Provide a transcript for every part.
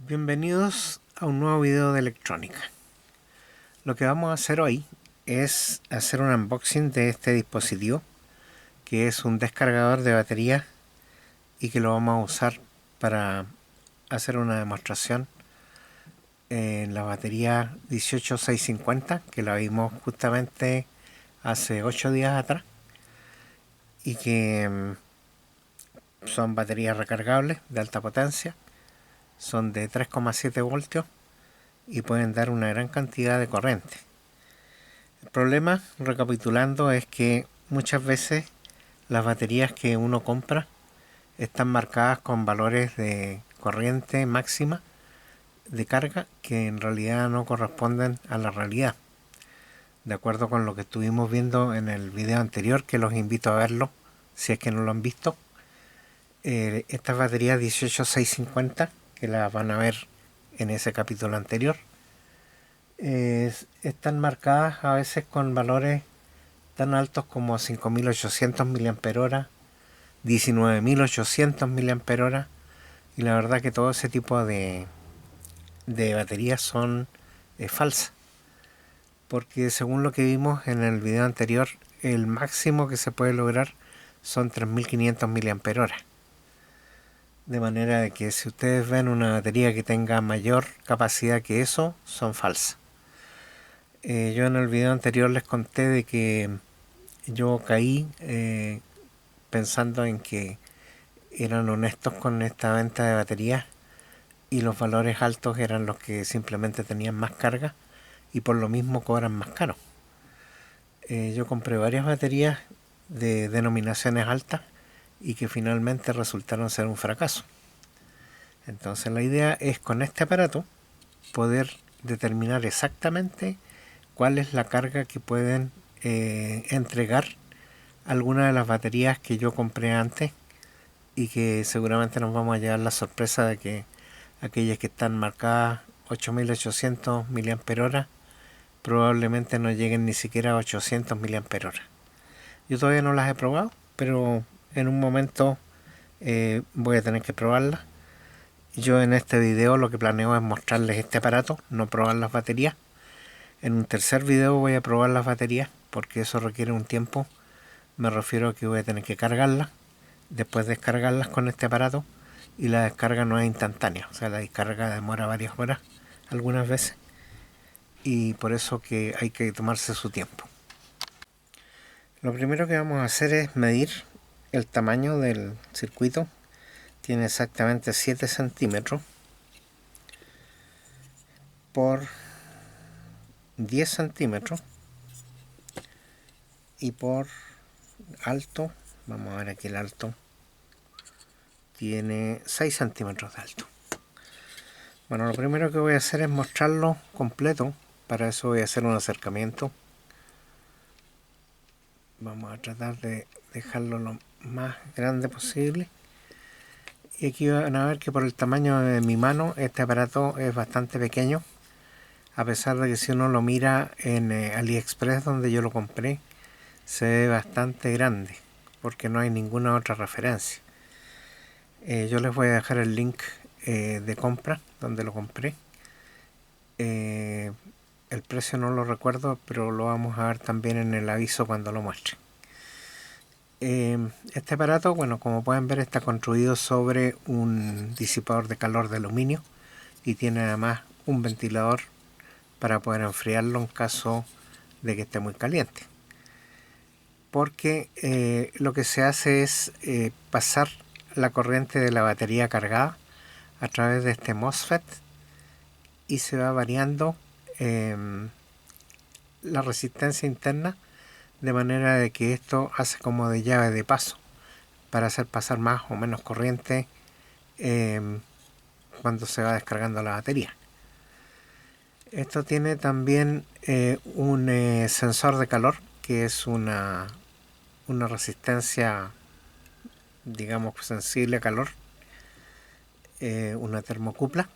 Bienvenidos a un nuevo video de electrónica. Lo que vamos a hacer hoy es hacer un unboxing de este dispositivo, que es un descargador de batería y que lo vamos a usar para hacer una demostración en la batería 18650, que la vimos justamente hace 8 días atrás, y que son baterías recargables de alta potencia, son de 3,7 voltios y pueden dar una gran cantidad de corriente. El problema, recapitulando, es que muchas veces las baterías que uno compra están marcadas con valores de corriente máxima de carga que en realidad no corresponden a la realidad. De acuerdo con lo que estuvimos viendo en el video anterior, que los invito a verlo si es que no lo han visto, estas baterías 18650, que las van a ver en ese capítulo anterior, están marcadas a veces con valores tan altos como 5800 mAh, 19800 mAh, y la verdad que todo ese tipo de baterías son falsas, porque según lo que vimos en el video anterior, el máximo que se puede lograr son 3500 mAh. De manera de que si ustedes ven una batería que tenga mayor capacidad que eso, son falsas. Yo en el video anterior les conté de que yo caí pensando en que eran honestos con esta venta de baterías y los valores altos eran los que simplemente tenían más carga y por lo mismo cobran más caro. Yo compré varias baterías de denominaciones altas y que finalmente resultaron ser un fracaso. Entonces la idea es, con este aparato, poder determinar exactamente cuál es la carga que pueden entregar algunas de las baterías que yo compré antes, y que seguramente nos vamos a llevar la sorpresa de que aquellas que están marcadas 8800 mAh probablemente no lleguen ni siquiera a 800 mAh. Yo todavía no las he probado, pero en un momento voy a tener que probarlas. Yo en este video lo que planeo es mostrarles este aparato, no probar las baterías. En un tercer video voy a probar las baterías, porque eso requiere un tiempo. Me refiero a que voy a tener que cargarlas, después descargarlas con este aparato, y la descarga no es instantánea, o sea, la descarga demora varias horas algunas veces, y por eso que hay que tomarse su tiempo. Lo primero que vamos a hacer es medir el tamaño del circuito. Tiene exactamente 7 centímetros por 10 centímetros y por alto, vamos a ver aquí el alto, tiene 6 centímetros de alto. Bueno, lo primero que voy a hacer es mostrarlo completo. Para eso voy a hacer un acercamiento. Vamos a tratar de dejarlo lo más grande posible. Y aquí van a ver que por el tamaño de mi mano, este aparato es bastante pequeño, a pesar de que si uno lo mira en AliExpress, donde yo lo compré, se ve bastante grande, porque no hay ninguna otra referencia. Yo les voy a dejar el link de compra donde lo compré. El precio no lo recuerdo, pero lo vamos a ver también en el aviso cuando lo muestre. Este aparato, bueno, como pueden ver, está construido sobre un disipador de calor de aluminio y tiene además un ventilador para poder enfriarlo en caso de que esté muy caliente. Porque lo que se hace es pasar la corriente de la batería cargada a través de este MOSFET, y se va variando la resistencia interna, de manera de que esto hace como de llave de paso para hacer pasar más o menos corriente cuando se va descargando la batería. Esto tiene también un sensor de calor, que es una resistencia, digamos, sensible a calor, una termocupla,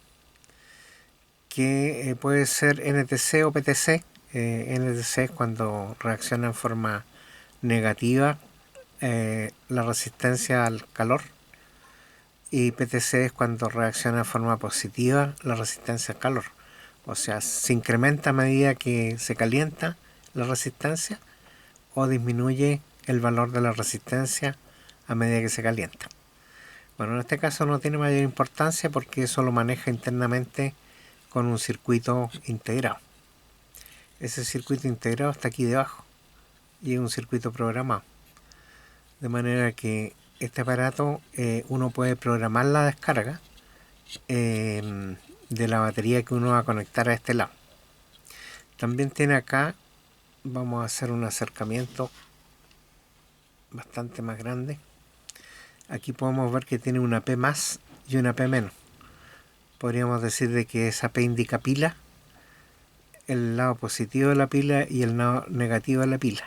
que puede ser NTC o PTC. NTC es cuando reacciona en forma negativa la resistencia al calor, y PTC es cuando reacciona de forma positiva la resistencia al calor. O sea, se incrementa a medida que se calienta la resistencia o disminuye el valor de la resistencia a medida que se calienta. Bueno, en este caso no tiene mayor importancia porque eso lo maneja internamente con un circuito integrado. Ese circuito integrado está aquí debajo y es un circuito programado. De manera que este aparato uno puede programar la descarga de la batería que uno va a conectar a este lado. También tiene acá, vamos a hacer un acercamiento bastante más grande. Aquí podemos ver que tiene una P más y una P menos. Podríamos decir de que esa P indica pila, el lado positivo de la pila y el lado negativo de la pila.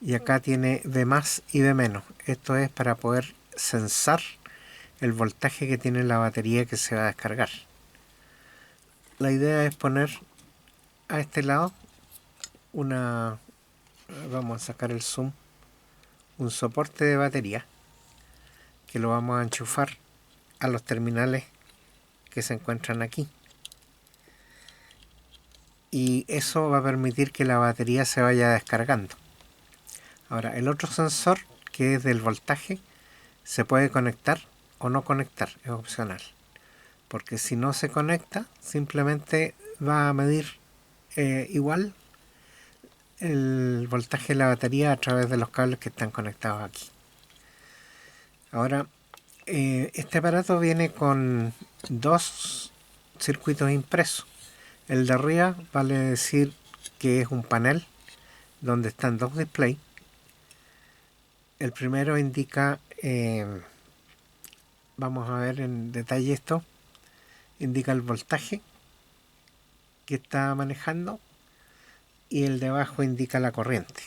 Y acá tiene V más y V menos. Esto es para poder censar el voltaje que tiene la batería que se va a descargar. La idea es poner a este lado vamos a sacar el zoom, un soporte de batería que lo vamos a enchufar a los terminales que se encuentran aquí. Y eso va a permitir que la batería se vaya descargando. Ahora, el otro sensor, que es del voltaje, se puede conectar o no conectar, es opcional. Porque si no se conecta, simplemente va a medir igual el voltaje de la batería a través de los cables que están conectados aquí. Ahora, este aparato viene con dos circuitos impresos. El de arriba vale decir que es un panel donde están dos displays. El primero indica, vamos a ver en detalle esto, indica el voltaje que está manejando y el de abajo indica la corriente.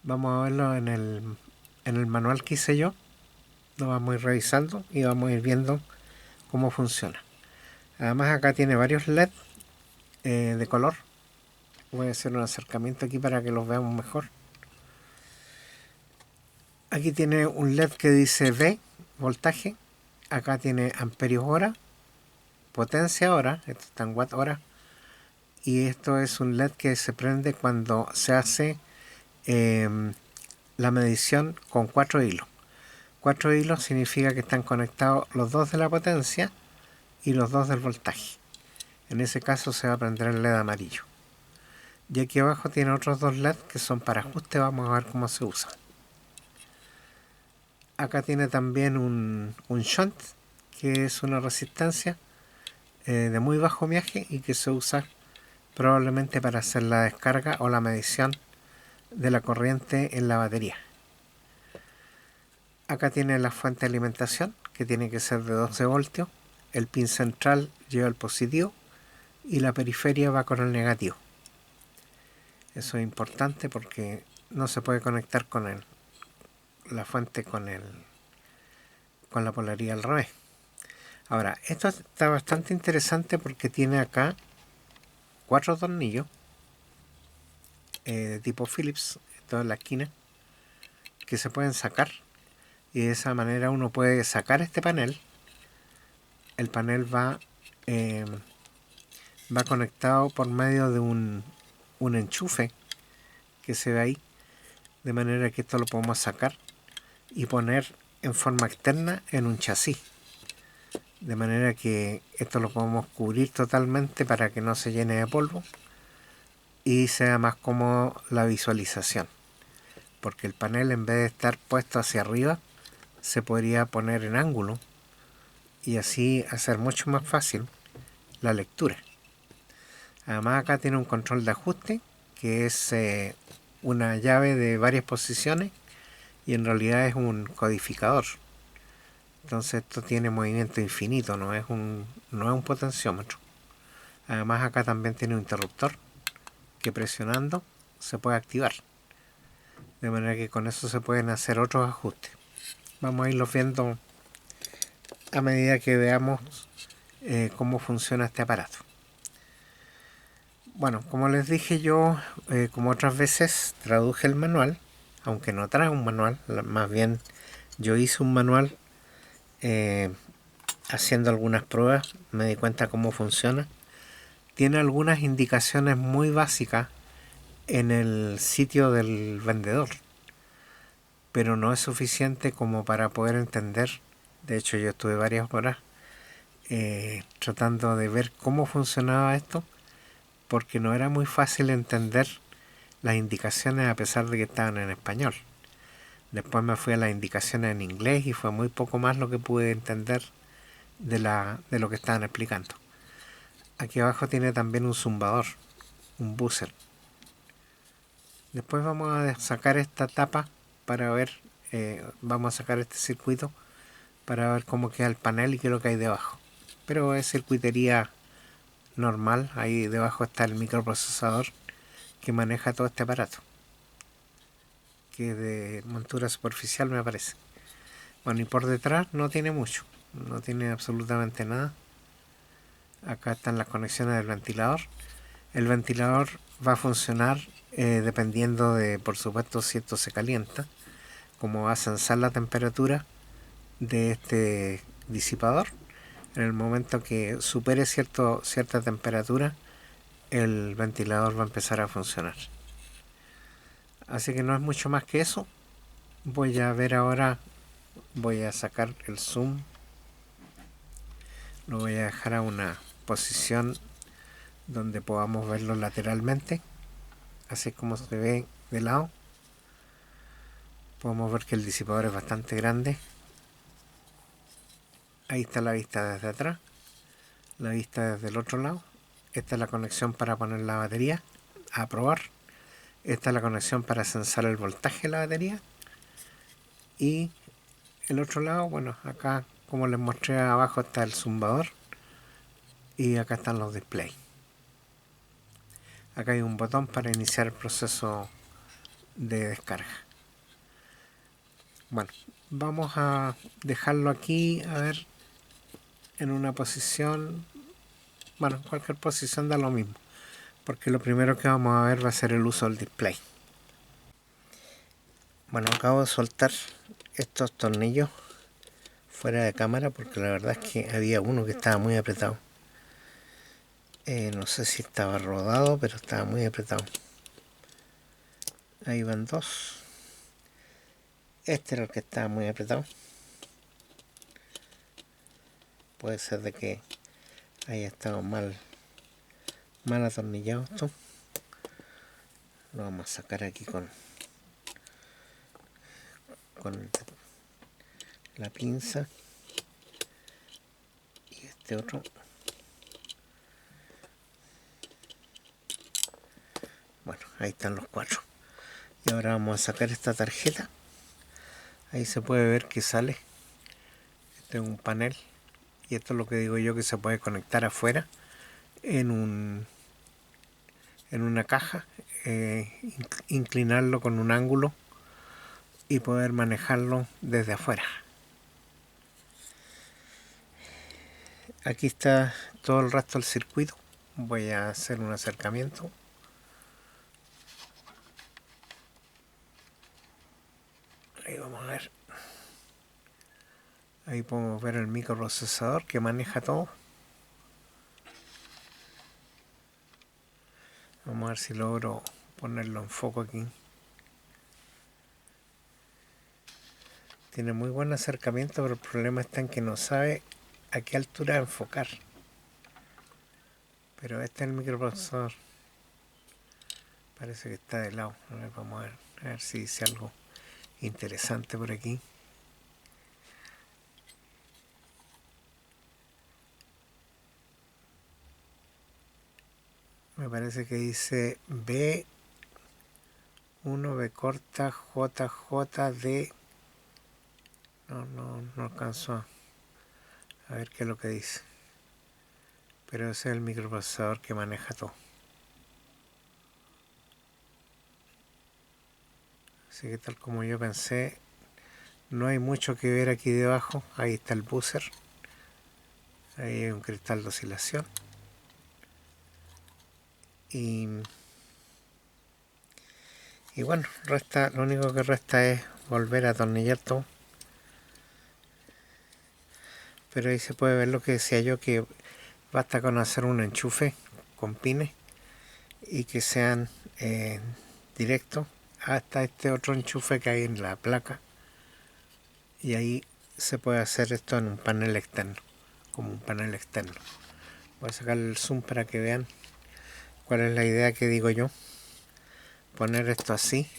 Vamos a verlo en el manual que hice yo. Lo vamos a ir revisando y vamos a ir viendo cómo funciona. Además acá tiene varios LED de color. Voy a hacer un acercamiento aquí para que los veamos mejor. Aquí tiene un LED que dice V, voltaje. Acá tiene amperios hora, potencia hora, esto está en watt hora. Y esto es un LED que se prende cuando se hace la medición con 4 hilos. 4 hilos significa que están conectados los dos de la potencia y los dos del voltaje. En ese caso se va a prender el LED amarillo. Y aquí abajo tiene otros dos LED que son para ajuste. Vamos a ver cómo se usan. Acá tiene también un shunt, que es una resistencia de muy bajo ohmiaje y que se usa probablemente para hacer la descarga o la medición de la corriente en la batería. Acá tiene la fuente de alimentación, que tiene que ser de 12 voltios. El pin central lleva el positivo y la periferia va con el negativo. Eso es importante porque no se puede conectar con la fuente con la polaridad al revés. Ahora, esto está bastante interesante porque tiene acá 4 tornillos de tipo Phillips, esto en la esquina, que se pueden sacar, y de esa manera uno puede sacar este panel. El panel va conectado por medio de un enchufe que se ve ahí, de manera que esto lo podemos sacar y poner en forma externa en un chasis, de manera que esto lo podemos cubrir totalmente para que no se llene de polvo y sea más cómodo la visualización, porque el panel, en vez de estar puesto hacia arriba, se podría poner en ángulo y así hacer mucho más fácil la lectura. Además acá tiene un control de ajuste, que es una llave de varias posiciones y en realidad es un codificador. Entonces esto tiene movimiento infinito, no es un potenciómetro. Además acá también tiene un interruptor que presionando se puede activar, de manera que con eso se pueden hacer otros ajustes. Vamos a irlos viendo a medida que veamos cómo funciona este aparato. Bueno, como les dije yo, como otras veces, traduje el manual, aunque no trae un manual, más bien yo hice un manual eh, haciendo algunas pruebas me di cuenta cómo funciona. Tiene algunas indicaciones muy básicas en el sitio del vendedor, pero no es suficiente como para poder entender. De hecho, yo estuve varias horas tratando de ver cómo funcionaba esto, porque no era muy fácil entender las indicaciones a pesar de que estaban en español. Después me fui a las indicaciones en inglés y fue muy poco más lo que pude entender de lo que estaban explicando. Aquí abajo tiene también un zumbador, un buzzer. Después vamos a sacar esta tapa para ver, vamos a sacar este circuito para ver cómo queda el panel y qué es lo que hay debajo. Pero es circuitería normal, ahí debajo está el microprocesador que maneja todo este aparato, que es de montura superficial me parece. Bueno, y por detrás no tiene mucho, no tiene absolutamente nada. Acá están las conexiones del ventilador. El ventilador va a funcionar dependiendo de, por supuesto, si esto se calienta, como va a censar la temperatura de este disipador. En el momento que supere cierta temperatura, el ventilador va a empezar a funcionar. Así que no es mucho más que eso. Voy a ver ahora, voy a sacar el zoom, lo voy a dejar a una posición donde podamos verlo lateralmente, así como se ve de lado. Podemos ver que el disipador es bastante grande. Ahí está la vista desde atrás, la vista desde el otro lado. Esta es la conexión para poner la batería a probar. Esta es la conexión para censar el voltaje de la batería. Y el otro lado, bueno, acá como les mostré abajo está el zumbador. Y acá están los displays. Acá hay un botón para iniciar el proceso de descarga. Bueno, vamos a dejarlo aquí, a ver, en una posición, bueno, cualquier posición da lo mismo, porque lo primero que vamos a ver va a ser el uso del display. Bueno, acabo de soltar estos tornillos fuera de cámara porque la verdad es que había uno que estaba muy apretado. No sé si estaba rodado, pero estaba muy apretado. Ahí van dos. Este era el que estaba muy apretado. Puede ser de que haya estado mal atornillado esto. Lo vamos a sacar aquí con la pinza. Y este otro. Bueno, ahí están los cuatro. Y ahora vamos a sacar esta tarjeta. Ahí se puede ver que sale. Este es un panel. Y esto es lo que digo yo, que se puede conectar afuera en una caja, inclinarlo con un ángulo y poder manejarlo desde afuera. Aquí está todo el resto del circuito. Voy a hacer un acercamiento. Ahí vamos a ver. Ahí podemos ver el microprocesador que maneja todo. Vamos a ver si logro ponerlo en foco aquí. Tiene muy buen acercamiento, pero el problema está en que no sabe a qué altura enfocar. Pero este es el microprocesador. Parece que está de lado. A ver, vamos a ver si dice algo interesante por aquí. Me parece que dice B1, B corta, JJD. No alcanzo a ver qué es lo que dice. Pero ese es el microprocesador que maneja todo. Así que tal como yo pensé, no hay mucho que ver aquí debajo. Ahí está el buzzer. Ahí hay un cristal de oscilación. Y bueno, lo único que resta es volver a atornillar todo. pero ahí se puede ver lo que decía yo, que basta con hacer un enchufe con pines y que sean directos hasta este otro enchufe que hay en la placa, y ahí se puede hacer esto en un panel externo, como un panel externo. Voy a sacar el zoom para que vean cuál es la idea que digo yo. Poner esto así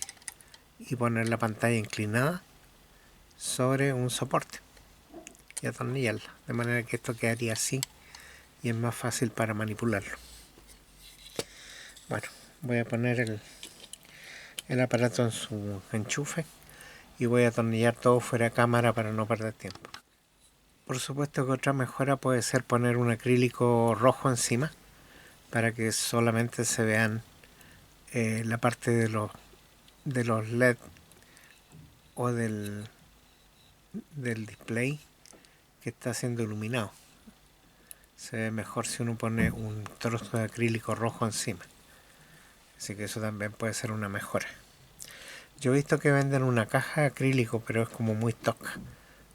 y poner la pantalla inclinada sobre un soporte y atornillarla, de manera que esto quedaría así y es más fácil para manipularlo. Bueno, voy a poner el aparato en su enchufe y voy a atornillar todo fuera de cámara para no perder tiempo. Por supuesto que otra mejora puede ser poner un acrílico rojo encima para que solamente se vean la parte de los LED o del display que está siendo iluminado. Se ve mejor si uno pone un trozo de acrílico rojo encima. Así que eso también puede ser una mejora. Yo he visto que venden una caja de acrílico, pero es como muy tosca.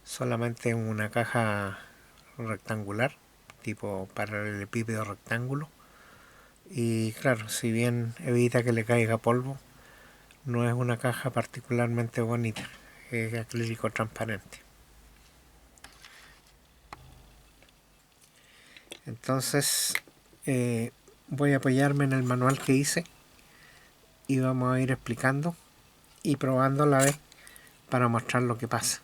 Solamente una caja rectangular, tipo paralelepípedo rectángulo. Y claro, si bien evita que le caiga polvo, no es una caja particularmente bonita. Es acrílico transparente. Entonces voy a apoyarme en el manual que hice y vamos a ir explicando y probando a la vez para mostrar lo que pasa.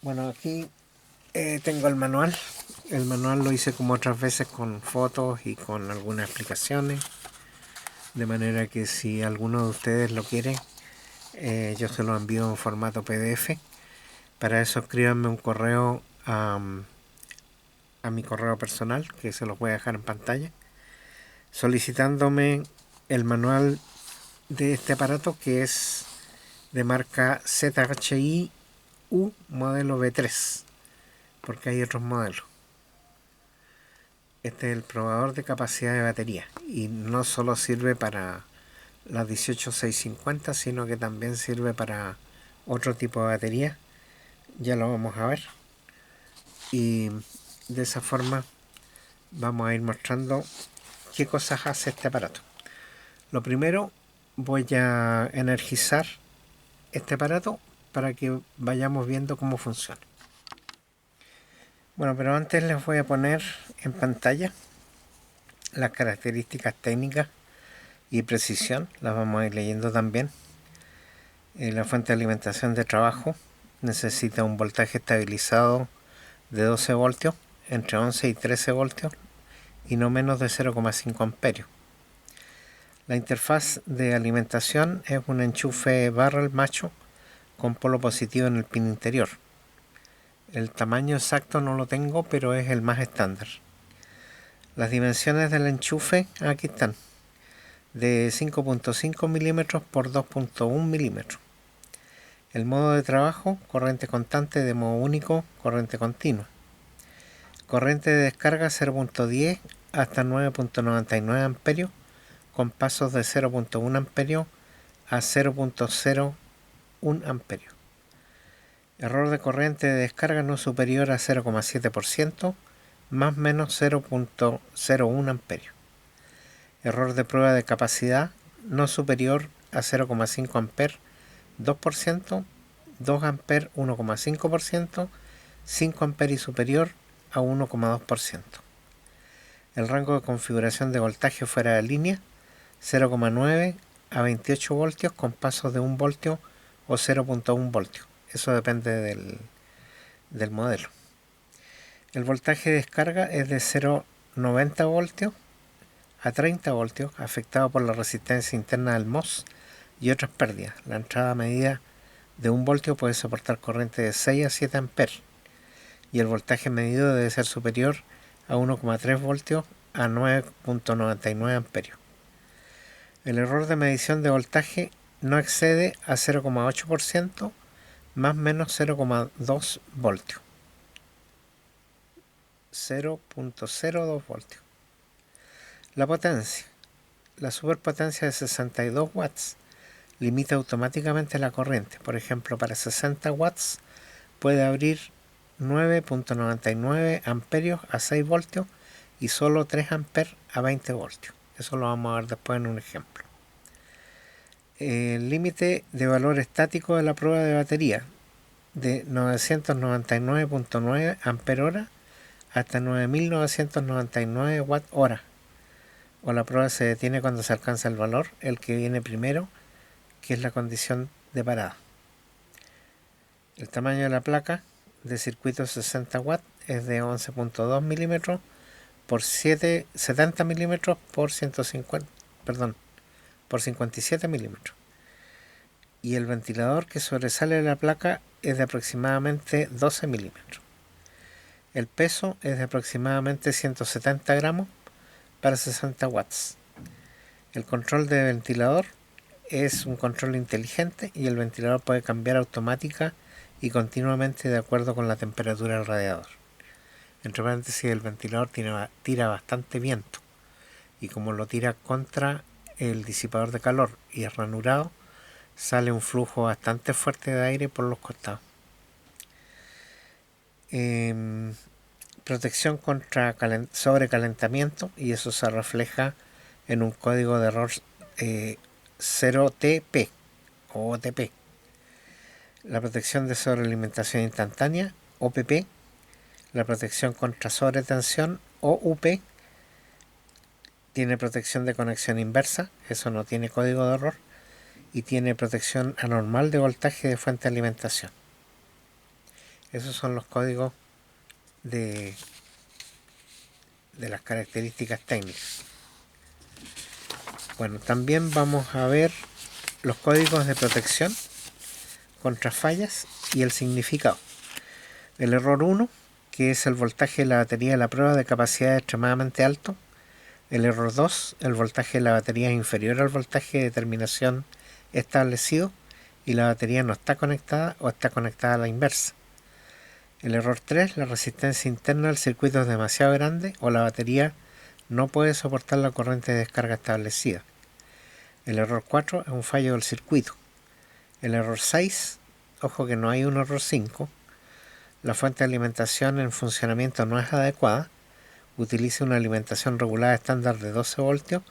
Bueno, aquí tengo el manual. El manual lo hice como otras veces con fotos y con algunas explicaciones, de manera que si alguno de ustedes lo quiere, yo se lo envío en formato PDF. Para eso escríbanme un correo a mi correo personal, que se los voy a dejar en pantalla, solicitándome el manual de este aparato, que es de marca ZHI U modelo B3, porque hay otros modelos. Este es el probador de capacidad de batería y no solo sirve para las 18650, sino que también sirve para otro tipo de batería. Ya lo vamos a ver, y de esa forma vamos a ir mostrando qué cosas hace este aparato. Lo primero, voy a energizar este aparato para que vayamos viendo cómo funciona. Bueno, pero antes les voy a poner en pantalla las características técnicas y precisión. Las vamos a ir leyendo también. La fuente de alimentación de trabajo necesita un voltaje estabilizado de 12 voltios, entre 11 y 13 voltios, y no menos de 0,5 amperios. La interfaz de alimentación es un enchufe barrel macho con polo positivo en el pin interior. El tamaño exacto no lo tengo, pero es el más estándar. Las dimensiones del enchufe aquí están, de 5.5 milímetros por 2.1 milímetros. El modo de trabajo, corriente constante de modo único, corriente continua. Corriente de descarga 0.10 hasta 9.99 amperios, con pasos de 0.1 amperio a 0.01 amperio. Error de corriente de descarga no superior a 0,7%, más menos 0.01 amperio. Error de prueba de capacidad no superior a 0,5 amper, 2%, 2 amper 1,5%, 5 amper y superior a 1,2%. El rango de configuración de voltaje fuera de línea 0,9 a 28 voltios con pasos de 1 voltio o 0.1 voltio. Eso depende del modelo. El voltaje de descarga es de 0,90 voltios a 30 voltios, afectado por la resistencia interna del MOS y otras pérdidas. La entrada medida de 1 voltio puede soportar corriente de 6 a 7 amperes y el voltaje medido debe ser superior a 1,3 voltios a 9.99 amperios. El error de medición de voltaje no excede a 0,8%, más menos 0,2 voltios. 0.02 voltios. La potencia. La superpotencia de 62 watts limita automáticamente la corriente. Por ejemplo, para 60 watts puede abrir 9.99 amperios a 6 voltios y solo 3 amperes a 20 voltios. Eso lo vamos a ver después en un ejemplo. El límite de valor estático de la prueba de batería de 999.9 ampere-hora hasta 9999 watt-hora, o la prueba se detiene cuando se alcanza el valor, el que viene primero, que es la condición de parada. El tamaño de la placa de circuito 60 watts es de 11.2 milímetros por 70 milímetros por 57 milímetros. Y el ventilador que sobresale de la placa es de aproximadamente 12 milímetros. El peso es de aproximadamente 170 gramos para 60 watts. El control de ventilador es un control inteligente y el ventilador puede cambiar automática y continuamente de acuerdo con la temperatura del radiador. Entre paréntesis, el ventilador tira bastante viento, y como lo tira contra el disipador de calor y es ranurado, sale un flujo bastante fuerte de aire por los costados. Protección contra sobrecalentamiento, y eso se refleja en un código de error 0TP o OTP. La protección de sobrealimentación instantánea, OPP. La protección contra sobretensión, OUP. Tiene protección de conexión inversa, eso no tiene código de error, y tiene protección anormal de voltaje de fuente de alimentación. Esos son los códigos de las características técnicas. Bueno, también vamos a ver los códigos de protección contra fallas y el significado. El error 1, que es el voltaje de la batería de la prueba de capacidad extremadamente alto. El error 2, el voltaje de la batería es inferior al voltaje de terminación establecido y la batería no está conectada o está conectada a la inversa. El error 3, la resistencia interna del circuito es demasiado grande o la batería no puede soportar la corriente de descarga establecida. El error 4 es un fallo del circuito. El error 6, ojo que no hay un error 5, la fuente de alimentación en funcionamiento no es adecuada, utiliza una alimentación regulada estándar de 12 voltios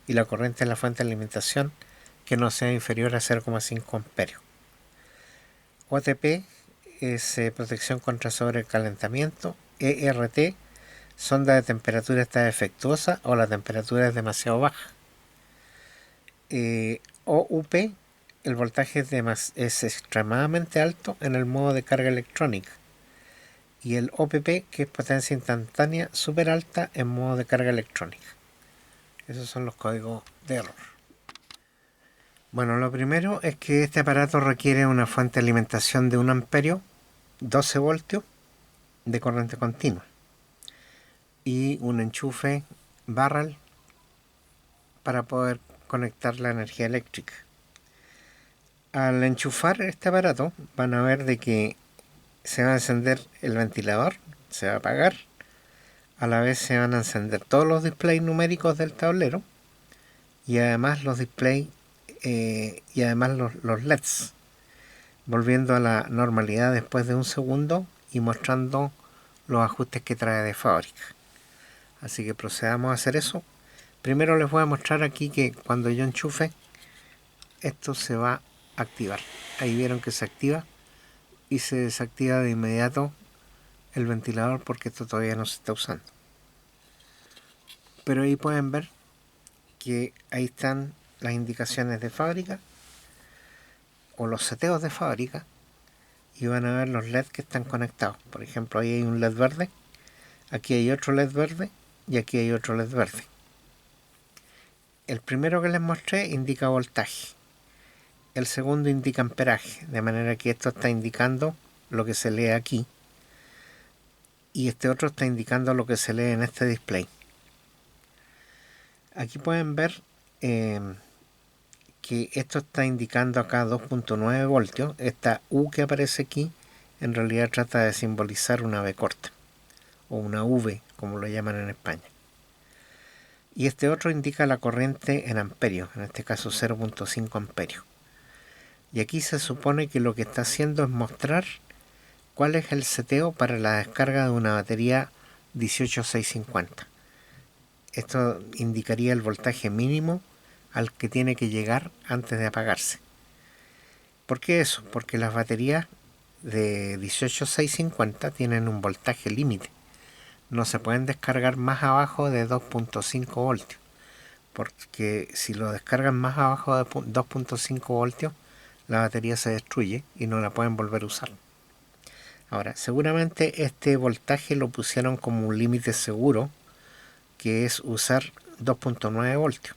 y la corriente de la fuente de alimentación que no sea inferior a 0,5 amperios. OTP es protección contra sobrecalentamiento. ERT, sonda de temperatura está defectuosa o la temperatura es demasiado baja. OUP, el voltaje es extremadamente alto en el modo de carga electrónica. Y el OPP, que es potencia instantánea súper alta en modo de carga electrónica. Esos son los códigos de error. Bueno, lo primero es que este aparato requiere una fuente de alimentación de 1 amperio, 12 voltios de corriente continua y un enchufe barrel para poder conectar la energía eléctrica. Al enchufar este aparato van a ver de que se va a encender el ventilador, se va a apagar, a la vez se van a encender todos los displays numéricos del tablero y además los displays y además los LEDs, volviendo a la normalidad después de un segundo y mostrando los ajustes que trae de fábrica. Así que procedamos a hacer eso. Primero les voy a mostrar aquí que cuando yo enchufe, esto se va a activar. Ahí vieron que se activa y se desactiva de inmediato el ventilador porque esto todavía no se está usando. Pero ahí pueden ver que ahí están las indicaciones de fábrica o los seteos de fábrica y van a ver los LED que están conectados. Por ejemplo, ahí hay un LED verde, aquí hay otro LED verde y aquí hay otro LED verde. El primero que les mostré indica voltaje, el segundo indica amperaje, de manera que esto está indicando lo que se lee aquí y este otro está indicando lo que se lee en este display. Aquí pueden ver que esto está indicando acá 2.9 voltios. Esta U que aparece aquí en realidad trata de simbolizar una V corta o una V, como lo llaman en España. Y este otro indica la corriente en amperios, en este caso 0.5 amperios. Y aquí se supone que lo que está haciendo es mostrar ¿cuál es el seteo para la descarga de una batería 18650? Esto indicaría el voltaje mínimo al que tiene que llegar antes de apagarse. ¿Por qué eso? Porque las baterías de 18650 tienen un voltaje límite. No se pueden descargar más abajo de 2.5 voltios. Porque si lo descargan más abajo de 2.5 voltios, la batería se destruye y no la pueden volver a usar. Ahora, seguramente este voltaje lo pusieron como un límite seguro, que es usar 2.9 voltios.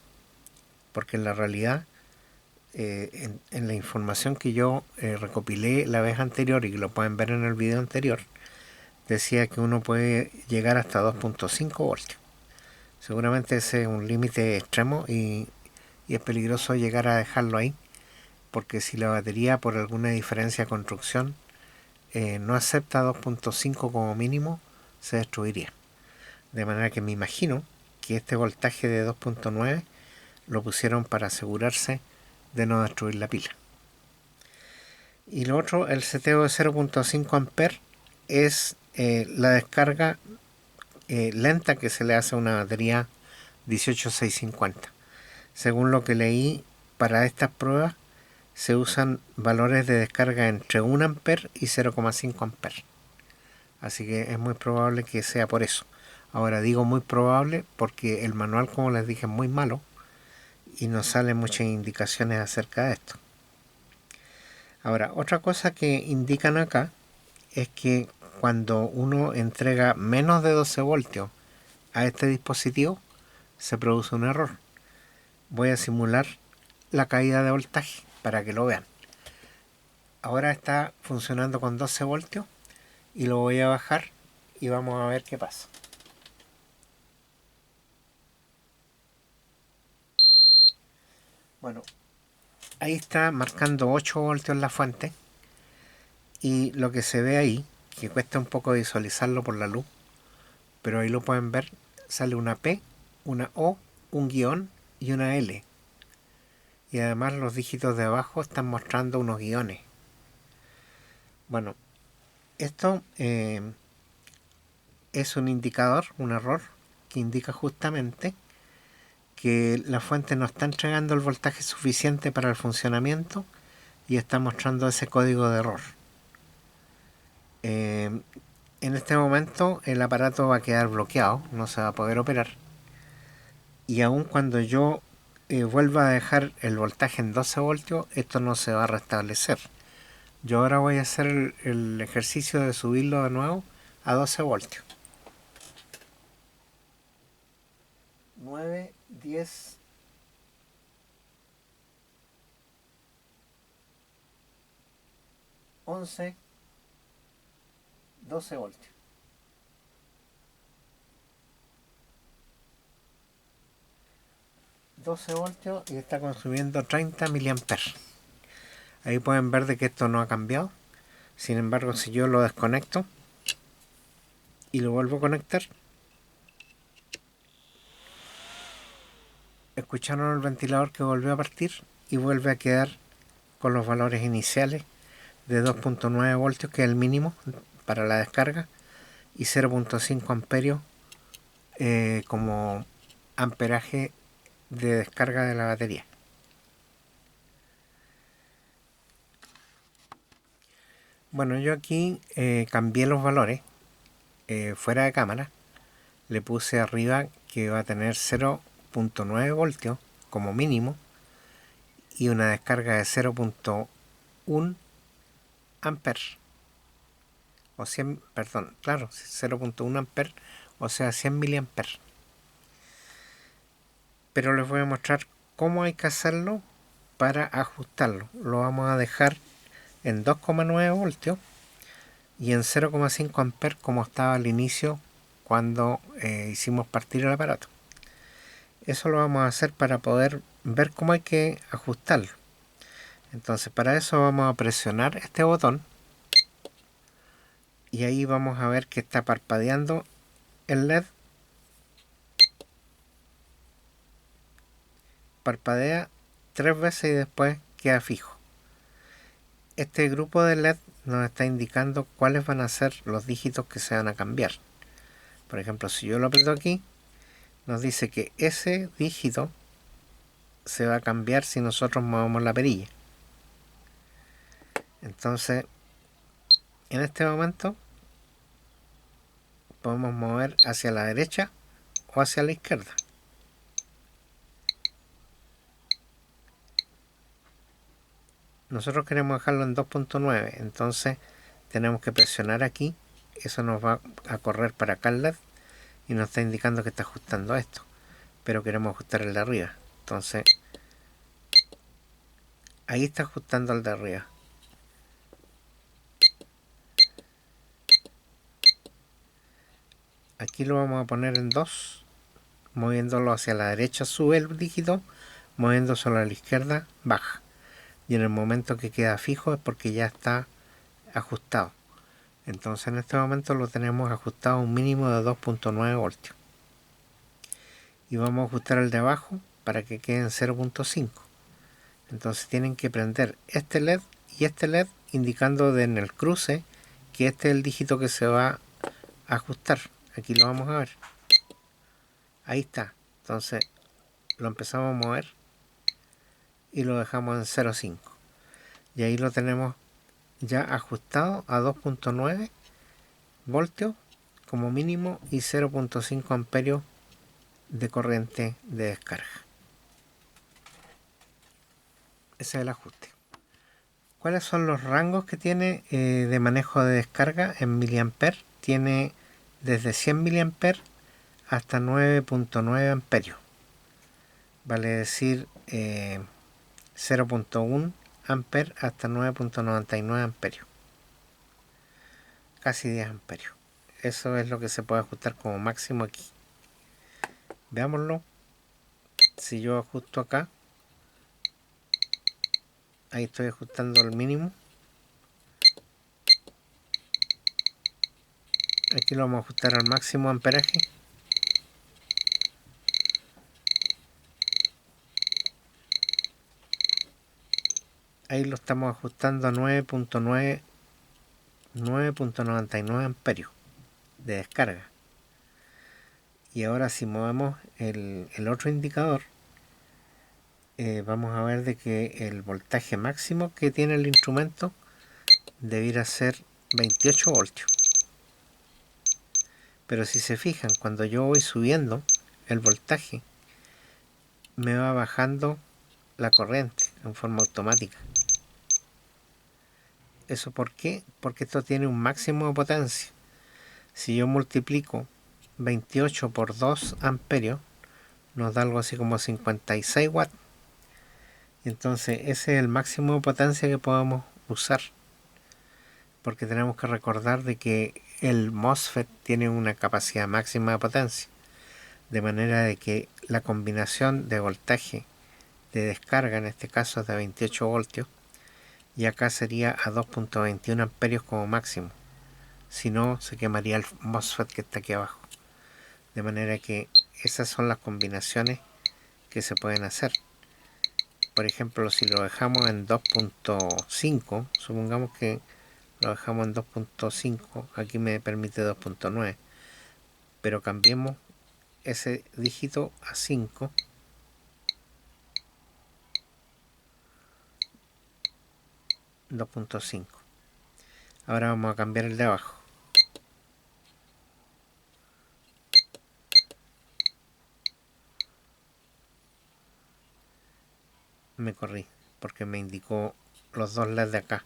Porque en la realidad, en la información que yo recopilé la vez anterior y que lo pueden ver en el video anterior, decía que uno puede llegar hasta 2.5 voltios. Seguramente ese es un límite extremo y es peligroso llegar a dejarlo ahí, porque si la batería por alguna diferencia de construcción no acepta 2.5 como mínimo, se destruiría. De manera que me imagino que este voltaje de 2.9 lo pusieron para asegurarse de no destruir la pila. Y lo otro, el seteo de 0.5 amperes es la descarga lenta que se le hace a una batería 18650. Según lo que leí, para estas pruebas se usan valores de descarga entre 1 amper y 0,5 amper. Así que es muy probable que sea por eso. Ahora digo muy probable porque el manual, como les dije, es muy malo y no salen muchas indicaciones acerca de esto. Ahora, otra cosa que indican acá es que cuando uno entrega menos de 12 voltios a este dispositivo, se produce un error. Voy a simular la caída de voltaje para que lo vean. Ahora está funcionando con 12 voltios y lo voy a bajar y vamos a ver qué pasa. Bueno, ahí está marcando 8 voltios la fuente y lo que se ve ahí, que cuesta un poco visualizarlo por la luz, pero ahí lo pueden ver, sale una P, una O, un guión y una L. Y además los dígitos de abajo están mostrando unos guiones. Bueno, esto es un indicador, un error, que indica justamente que la fuente no está entregando el voltaje suficiente para el funcionamiento y está mostrando ese código de error. En este momento el aparato va a quedar bloqueado, no se va a poder operar. Y aun cuando yo vuelva a dejar el voltaje en 12 voltios, esto no se va a restablecer. Yo ahora voy a hacer el ejercicio de subirlo de nuevo a 12 voltios. 9, 10, 11, 12 voltios. 12 voltios y está consumiendo 30 miliamperes. Ahí pueden ver de que esto no ha cambiado. Sin embargo, si yo lo desconecto y lo vuelvo a conectar, escucharon el ventilador que volvió a partir y vuelve a quedar con los valores iniciales de 2.9 voltios, que es el mínimo para la descarga, y 0.5 amperios como amperaje de descarga de la batería. Bueno, yo aquí cambié los valores fuera de cámara. Le puse arriba que va a tener 0.9 voltios como mínimo y una descarga de 0.1 amper o 100, perdón, claro, 0.1 amper, o sea 100 miliamper. Pero les voy a mostrar cómo hay que hacerlo para ajustarlo. Lo vamos a dejar en 2,9 voltios y en 0,5 amper como estaba al inicio cuando hicimos partir el aparato. Eso lo vamos a hacer para poder ver cómo hay que ajustarlo. Entonces para eso vamos a presionar este botón y ahí vamos a ver que está parpadeando el LED. Parpadea 3 veces y después queda fijo. Este grupo de LED nos está indicando cuáles van a ser los dígitos que se van a cambiar. Por ejemplo, si yo lo aprieto aquí, nos dice que ese dígito se va a cambiar si nosotros movemos la perilla. Entonces, en este momento podemos mover hacia la derecha o hacia la izquierda. Nosotros queremos dejarlo en 2.9, entonces tenemos que presionar aquí. Eso nos va a correr para acá el LED y nos está indicando que está ajustando esto, pero queremos ajustar el de arriba. Entonces ahí está ajustando el de arriba. Aquí lo vamos a poner en 2, moviéndolo hacia la derecha sube el dígito, moviéndoselo a la izquierda baja, y en el momento que queda fijo es porque ya está ajustado. Entonces en este momento lo tenemos ajustado a un mínimo de 2.9 voltios, y vamos a ajustar el de abajo para que quede en 0.5. entonces tienen que prender este LED y este LED, indicando en el cruce que este es el dígito que se va a ajustar. Aquí lo vamos a ver, ahí está. Entonces lo empezamos a mover y lo dejamos en 0.5, y ahí lo tenemos ya ajustado a 2.9 voltios como mínimo y 0.5 amperios de corriente de descarga. Ese es el ajuste. ¿Cuáles son los rangos que tiene de manejo de descarga en miliamper? Tiene desde 100 miliamper hasta 9.9 amperios. Vale decir 0.1 amper hasta 9.99 amperios. Casi 10 amperios. Eso es lo que se puede ajustar como máximo aquí. Veámoslo. Si yo ajusto acá, ahí estoy ajustando el mínimo. Aquí lo vamos a ajustar al máximo amperaje. Ahí lo estamos ajustando a 9.99 amperios de descarga. Y ahora si movemos el otro indicador, vamos a ver de que el voltaje máximo que tiene el instrumento debiera ser 28 voltios. Pero si se fijan, cuando yo voy subiendo el voltaje, me va bajando la corriente en forma automática. ¿Eso por qué? Porque esto tiene un máximo de potencia. Si yo multiplico 28 por 2 amperios, nos da algo así como 56 watts. Entonces ese es el máximo de potencia que podemos usar, porque tenemos que recordar de que el MOSFET tiene una capacidad máxima de potencia, de manera de que la combinación de voltaje de descarga en este caso es de 28 voltios, y acá sería a 2.21 amperios como máximo. Si no, se quemaría el MOSFET que está aquí abajo. De manera que esas son las combinaciones que se pueden hacer. Por ejemplo, si lo dejamos en 2.5, supongamos que lo dejamos en 2.5, aquí me permite 2.9, pero cambiemos ese dígito a 5, 2.5. Ahora vamos a cambiar el de abajo. Me corrí porque me indicó los dos LEDs de acá.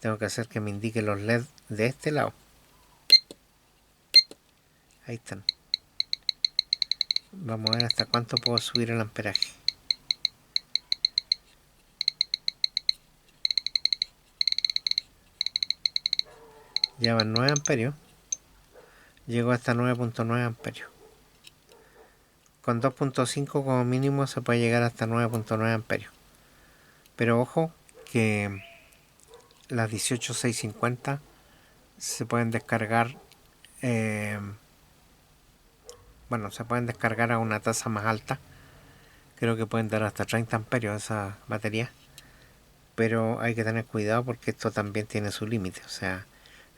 Tengo que hacer que me indique los LEDs de este lado. Ahí están. Vamos a ver hasta cuánto puedo subir el amperaje. Ya van 9 amperios. Llego hasta 9.9 amperios. Con 2.5 como mínimo se puede llegar hasta 9.9 amperios. Pero ojo que las 18650 se pueden descargar, se pueden descargar a una tasa más alta. Creo que pueden dar hasta 30 amperios esa batería. pero hay que tener cuidado porque esto también tiene su límite. O sea,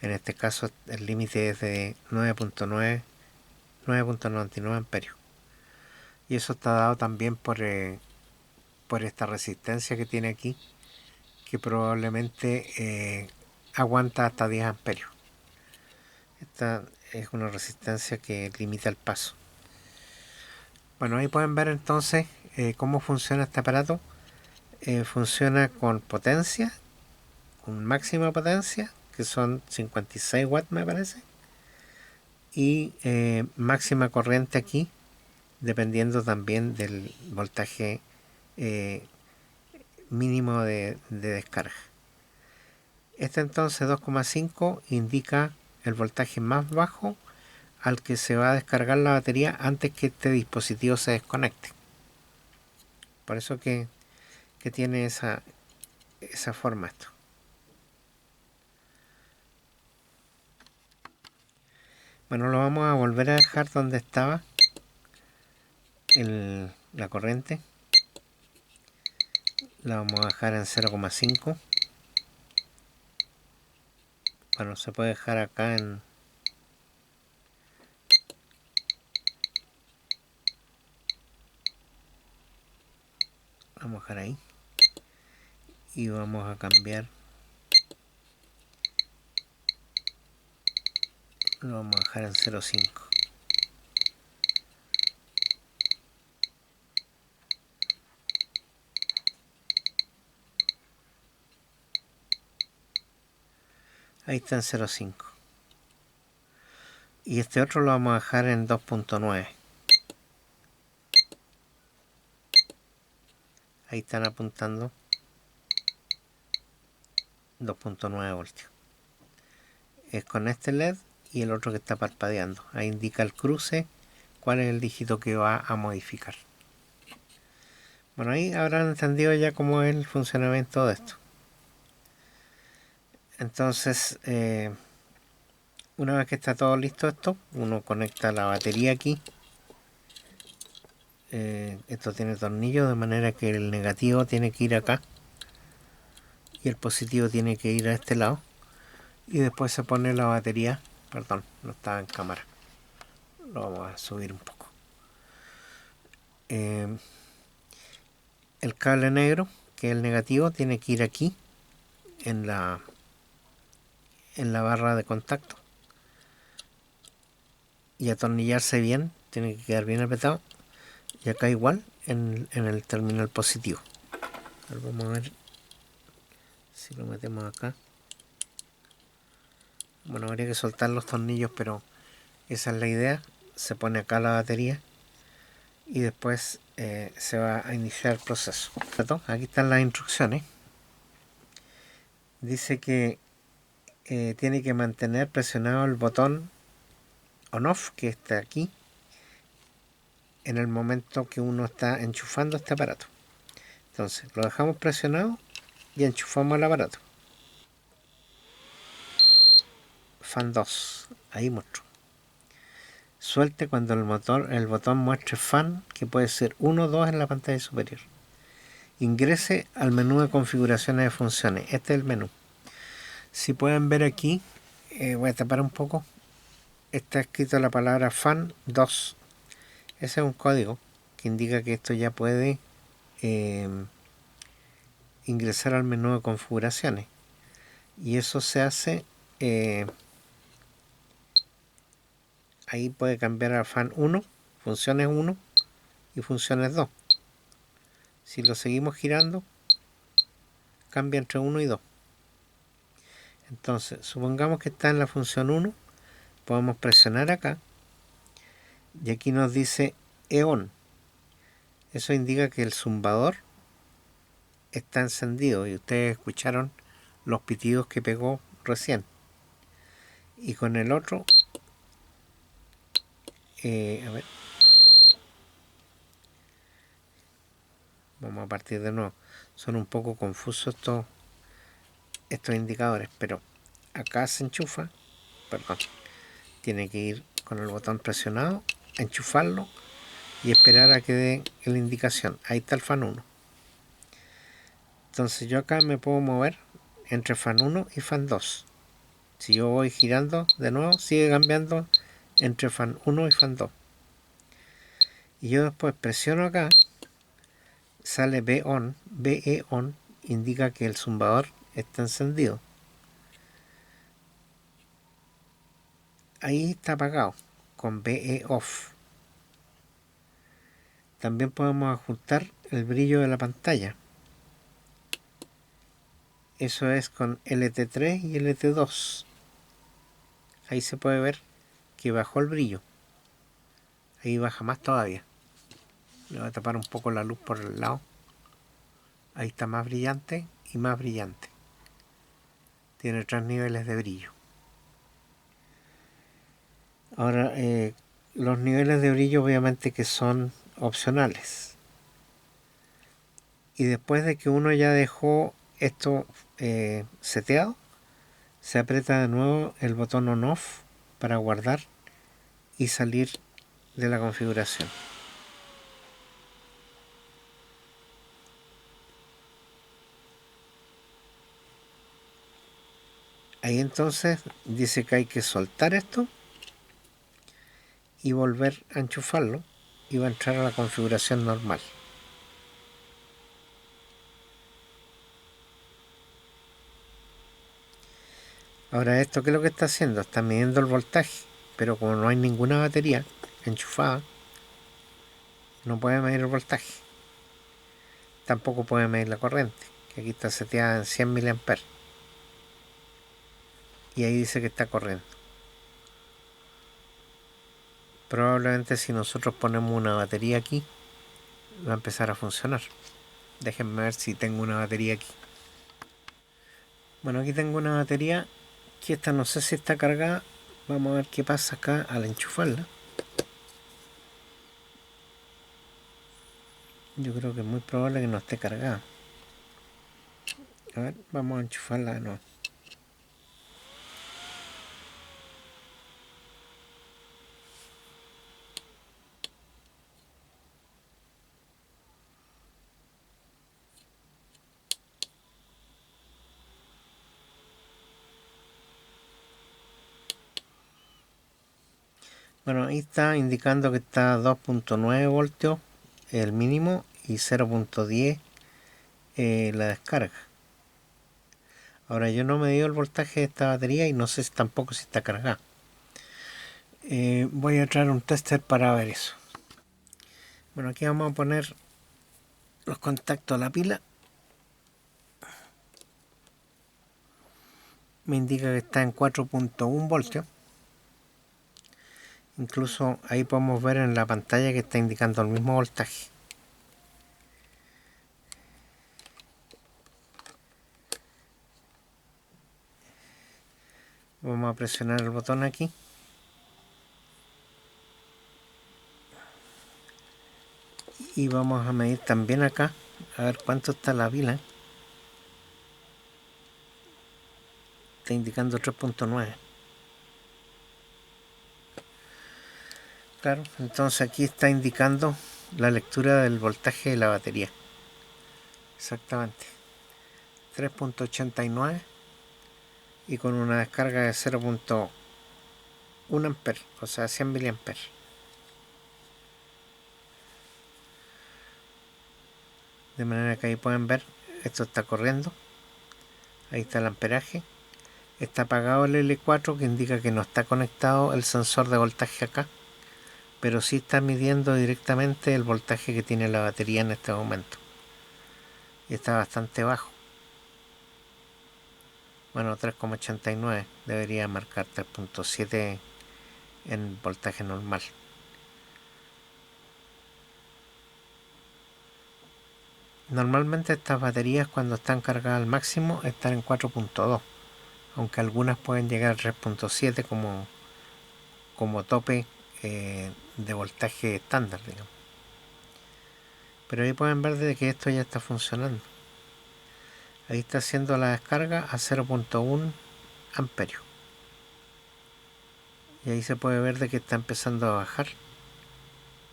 en este caso el límite es de 9.99 amperios. Y eso está dado también por esta resistencia que tiene aquí, que probablemente aguanta hasta 10 amperios. Esta es una resistencia que limita el paso. Bueno, ahí pueden ver entonces cómo funciona este aparato. Funciona con potencia, con máxima potencia, que son 56 watts me parece, y máxima corriente aquí, dependiendo también del voltaje mínimo de descarga. Este entonces 2,5 indica el voltaje más bajo al que se va a descargar la batería antes que este dispositivo se desconecte. Por eso que tiene esa forma esto. Bueno, lo vamos a volver a dejar donde estaba la corriente. La vamos a dejar en 0,5. Bueno, se puede dejar acá en... Vamos a dejar ahí. Y vamos a cambiar. Lo vamos a dejar en 0,5. Ahí está en 0,5. Y este otro lo vamos a dejar en 2,9. Ahí están apuntando 2,9 voltios. Es con este LED y el otro que está parpadeando. Ahí indica el cruce, cuál es el dígito que va a modificar. Bueno, ahí habrán entendido ya cómo es el funcionamiento de esto. Entonces, una vez que está todo listo esto, uno conecta la batería aquí. Esto tiene tornillos, de manera que el negativo tiene que ir acá y el positivo tiene que ir a este lado. Y después se pone la batería. Perdón, no estaba en cámara. Lo vamos a subir un poco. El cable negro, que es el negativo, tiene que ir aquí en la barra de contacto y atornillarse bien. Tiene que quedar bien apretado. Y acá igual en el terminal positivo. Ahora vamos a ver si lo metemos acá. Bueno, habría que soltar los tornillos, pero esa es la idea. Se pone acá la batería y después se va a iniciar el proceso. Aquí están las instrucciones. Dice que tiene que mantener presionado el botón on-off, que está aquí, en el momento que uno está enchufando este aparato. Entonces lo dejamos presionado y enchufamos el aparato. Fan 2, ahí muestro. Suelte cuando el botón muestre fan, que puede ser 1 o 2 en la pantalla superior. Ingrese al menú de configuraciones de funciones. Este es el menú. Si pueden ver aquí, voy a tapar un poco. Está escrito la palabra fan 2. Ese es un código que indica que esto ya puede ingresar al menú de configuraciones. Y eso se hace... ahí puede cambiar a fan 1, funciones 1 y funciones 2. Si lo seguimos girando, cambia entre 1 y 2. Entonces, supongamos que está en la función 1, podemos presionar acá y aquí nos dice EON. Eso indica que el zumbador está encendido y ustedes escucharon los pitidos que pegó recién. Y con el otro, a ver, vamos a partir de nuevo. Son un poco confusos estos indicadores, pero acá se enchufa, perdón, tiene que ir con el botón presionado, enchufarlo y esperar a que dé la indicación. Ahí está el fan 1. Entonces yo acá me puedo mover entre fan 1 y fan 2. Si yo voy girando de nuevo, sigue cambiando entre fan 1 y fan 2. Y yo después presiono acá, sale BE ON, indica que el zumbador está encendido. Ahí está apagado, con BE OFF. También podemos ajustar el brillo de la pantalla. Eso es con LT3 y LT2. Ahí se puede ver que bajó el brillo. Ahí baja más todavía. Le voy a tapar un poco la luz por el lado. Ahí está más brillante y más brillante. Tiene 3 niveles de brillo. Ahora, los niveles de brillo obviamente que son opcionales. Y después de que uno ya dejó esto seteado, se aprieta de nuevo el botón on-off para guardar y salir de la configuración. Ahí entonces dice que hay que soltar esto y volver a enchufarlo y va a entrar a la configuración normal. Ahora esto, ¿qué es lo que está haciendo? Está midiendo el voltaje, pero como no hay ninguna batería enchufada, no puede medir el voltaje. Tampoco puede medir la corriente, que aquí está seteada en 100 mA. Y ahí dice que está corriendo. Probablemente si nosotros ponemos una batería aquí, va a empezar a funcionar. Déjenme ver si tengo una batería aquí. Bueno, aquí tengo una batería que esta no sé si está cargada. Vamos a ver qué pasa acá al enchufarla. Yo creo que es muy probable que no esté cargada. A ver, vamos a enchufarla de nuevo. Bueno, ahí está indicando que está a 2.9 voltios el mínimo y 0.10 la descarga. Ahora yo no me dio el voltaje de esta batería y no sé tampoco si está cargada. Voy a traer un tester para ver eso. Bueno, aquí vamos a poner los contactos a la pila. Me indica que está en 4.1 voltios. Incluso ahí podemos ver en la pantalla que está indicando el mismo voltaje. Vamos a presionar el botón aquí. Y vamos a medir también acá, a ver cuánto está la pila. Está indicando 3.9. Claro, entonces aquí está indicando la lectura del voltaje de la batería. Exactamente. 3.89 y con una descarga de 0.1 amper, o sea 100 miliamperes. De manera que ahí pueden ver, esto está corriendo. Ahí está el amperaje. Está apagado el L4 que indica que no está conectado el sensor de voltaje acá, pero sí está midiendo directamente el voltaje que tiene la batería en este momento. Y está bastante bajo. Bueno, 3.89, debería marcar 3.7 en voltaje normal. Normalmente estas baterías cuando están cargadas al máximo están en 4.2, aunque algunas pueden llegar a 3.7 como tope de voltaje estándar, digamos. Pero ahí pueden ver de que esto ya está funcionando. Ahí está haciendo la descarga a 0.1 amperios. Y ahí se puede ver de que está empezando a bajar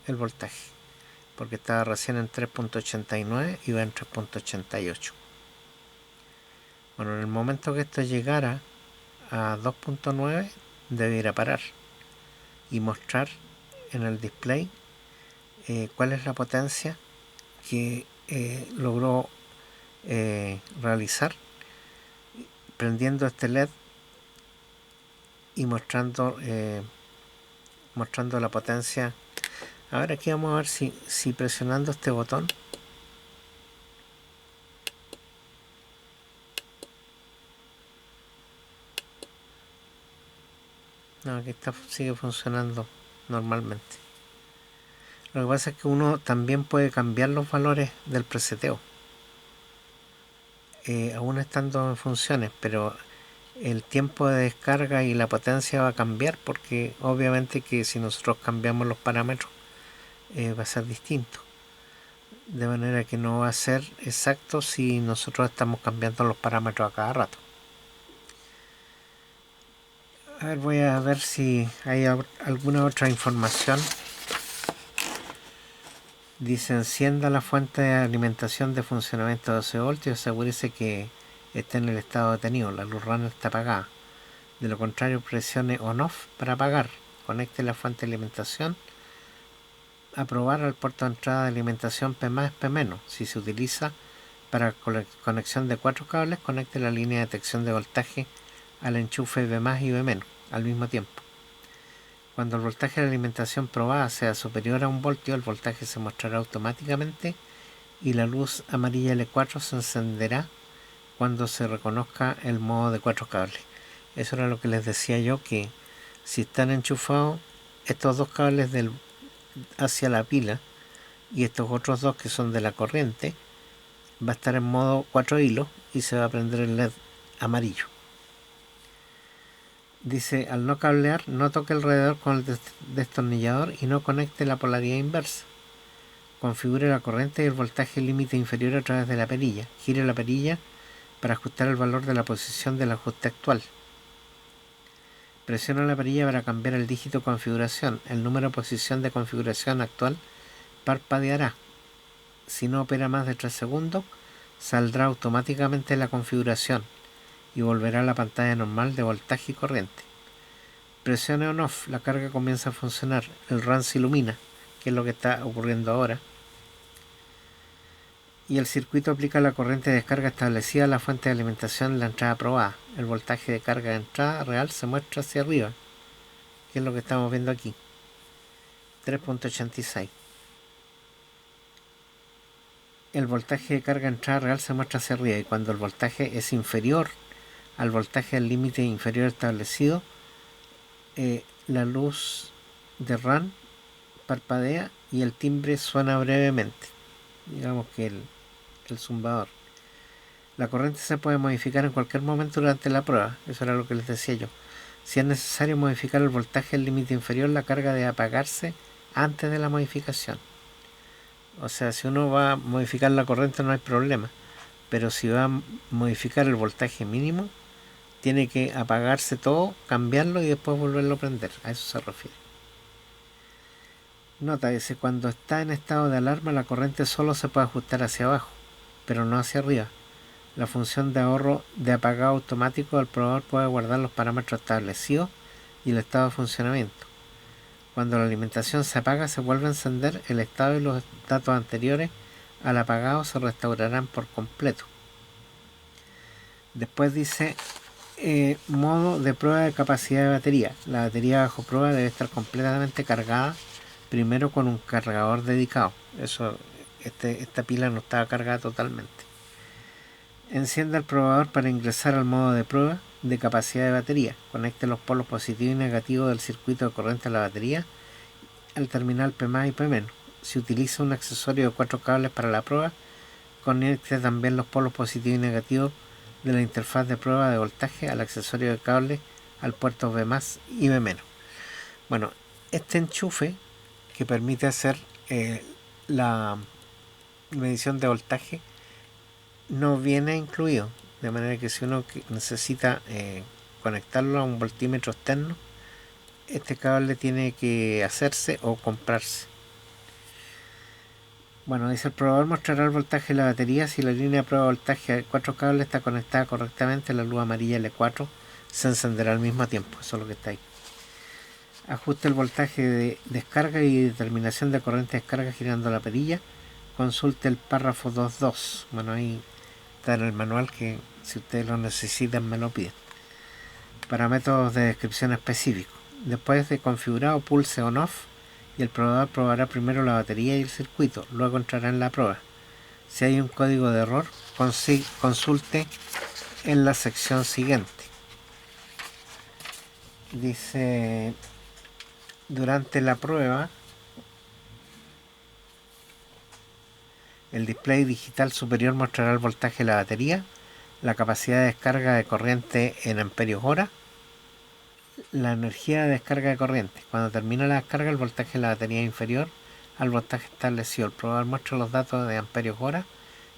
el voltaje, porque estaba recién en 3.89 y va en 3.88. Bueno, en el momento que esto llegara a 2.9 debe ir a parar y mostrar en el display cuál es la potencia que logró realizar prendiendo este LED y mostrando la potencia. Ahora aquí vamos a ver si presionando este botón no, aquí sigue funcionando normalmente. Lo que pasa es que uno también puede cambiar los valores del preseteo aún estando en funciones, pero el tiempo de descarga y la potencia va a cambiar porque obviamente que si nosotros cambiamos los parámetros va a ser distinto, de manera que no va a ser exacto si nosotros estamos cambiando los parámetros a cada rato. A ver, voy a ver si hay alguna otra información. Dice: encienda la fuente de alimentación de funcionamiento de 12 voltios y asegúrese que esté en el estado detenido, la luz runner está apagada. De lo contrario, presione on-off para apagar. Conecte la fuente de alimentación. Aprobar al puerto de entrada de alimentación P+, P-. Si se utiliza para conexión de 4 cables, conecte la línea de detección de voltaje al enchufe B+ y B- al mismo tiempo. Cuando el voltaje de la alimentación probada sea superior a 1 voltio, el voltaje se mostrará automáticamente y la luz amarilla L4 se encenderá cuando se reconozca el modo de 4 cables. Eso era lo que les decía yo, que si están enchufados estos dos cables hacia la pila y estos otros dos que son de la corriente, va a estar en modo 4 hilos y se va a prender el LED amarillo. Dice: al no cablear, no toque alrededor con el destornillador y no conecte la polaridad inversa. Configure la corriente y el voltaje límite inferior a través de la perilla. Gire la perilla para ajustar el valor de la posición del ajuste actual. Presiona la perilla para cambiar el dígito de configuración. El número de posición de configuración actual parpadeará. Si no opera más de 3 segundos, saldrá automáticamente la configuración y volverá a la pantalla normal de voltaje y corriente. Presione on-off, la carga comienza a funcionar, el RAN se ilumina, que es lo que está ocurriendo ahora, y el circuito aplica la corriente de descarga establecida a la fuente de alimentación en la entrada aprobada. El voltaje de carga de entrada real se muestra hacia arriba, que es lo que estamos viendo aquí, 3.86. El voltaje de carga de entrada real se muestra hacia arriba, y cuando el voltaje es inferior al voltaje del límite inferior establecido, la luz de RAN parpadea y el timbre suena brevemente, digamos que el zumbador. La corriente se puede modificar en cualquier momento durante la prueba, eso era lo que les decía yo. Si es necesario modificar el voltaje del límite inferior, la carga debe apagarse antes de la modificación. O sea, si uno va a modificar la corriente no hay problema, pero si va a modificar el voltaje mínimo, tiene que apagarse todo, cambiarlo y después volverlo a prender. A eso se refiere. Nota: dice: cuando está en estado de alarma, la corriente solo se puede ajustar hacia abajo, pero no hacia arriba. La función de ahorro de apagado automático del probador puede guardar los parámetros establecidos y el estado de funcionamiento. Cuando la alimentación se apaga, se vuelve a encender, el estado y los datos anteriores al apagado se restaurarán por completo. Después dice: modo de prueba de capacidad de batería. La batería bajo prueba debe estar completamente cargada primero con un cargador dedicado. Esta pila no estaba cargada totalmente. Encienda el probador para ingresar al modo de prueba de capacidad de batería. Conecte los polos positivo y negativo del circuito de corriente a la batería al terminal P+ y P-. Si utiliza un accesorio de 4 cables para la prueba, conecte también los polos positivo y negativo de la interfaz de prueba de voltaje al accesorio de cable al puerto B+ y B-. Bueno, este enchufe que permite hacer la medición de voltaje no viene incluido, de manera que si uno necesita conectarlo a un voltímetro externo, este cable tiene que hacerse o comprarse. Bueno, dice el probador mostrará el voltaje de la batería si la línea de prueba de voltaje de 4 cables está conectada correctamente. La luz amarilla L4 se encenderá al mismo tiempo. Eso es lo que está ahí. Ajuste el voltaje de descarga y determinación de corriente de descarga girando la perilla. Consulte el párrafo 2.2. Bueno, ahí está en el manual, que si ustedes lo necesitan me lo piden. Para métodos de descripción específicos. Después de configurado, pulse on off y el probador probará primero la batería y el circuito. Luego entrará en la prueba. Si hay un código de error, consulte en la sección siguiente. Dice, durante la prueba, el display digital superior mostrará el voltaje de la batería, la capacidad de descarga de corriente en amperios hora, la energía de descarga de corriente. Cuando termina la descarga, el voltaje de la batería es inferior al voltaje establecido. El probador muestra los datos de amperios hora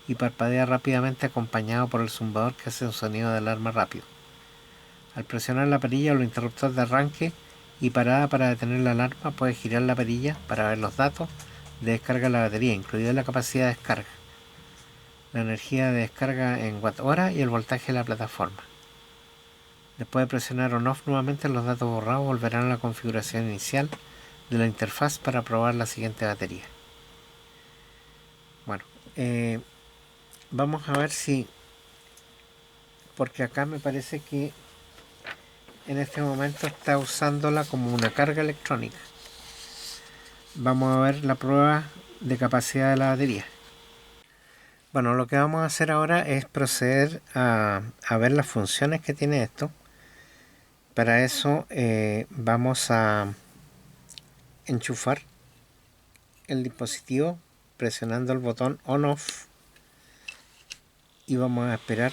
y parpadea rápidamente, acompañado por el zumbador que hace un sonido de alarma rápido. Al presionar la perilla o el interruptor de arranque y parada para detener la alarma, puede girar la perilla para ver los datos de descarga de la batería, incluida la capacidad de descarga, la energía de descarga en watt-hora y el voltaje de la plataforma. Después de presionar on-off nuevamente, los datos borrados volverán a la configuración inicial de la interfaz para probar la siguiente batería. Bueno, vamos a ver si, porque acá me parece que en este momento está usándola como una carga electrónica. Vamos a ver la prueba de capacidad de la batería. Bueno, lo que vamos a hacer ahora es proceder a ver las funciones que tiene esto. Para eso vamos a enchufar el dispositivo presionando el botón on-off y vamos a esperar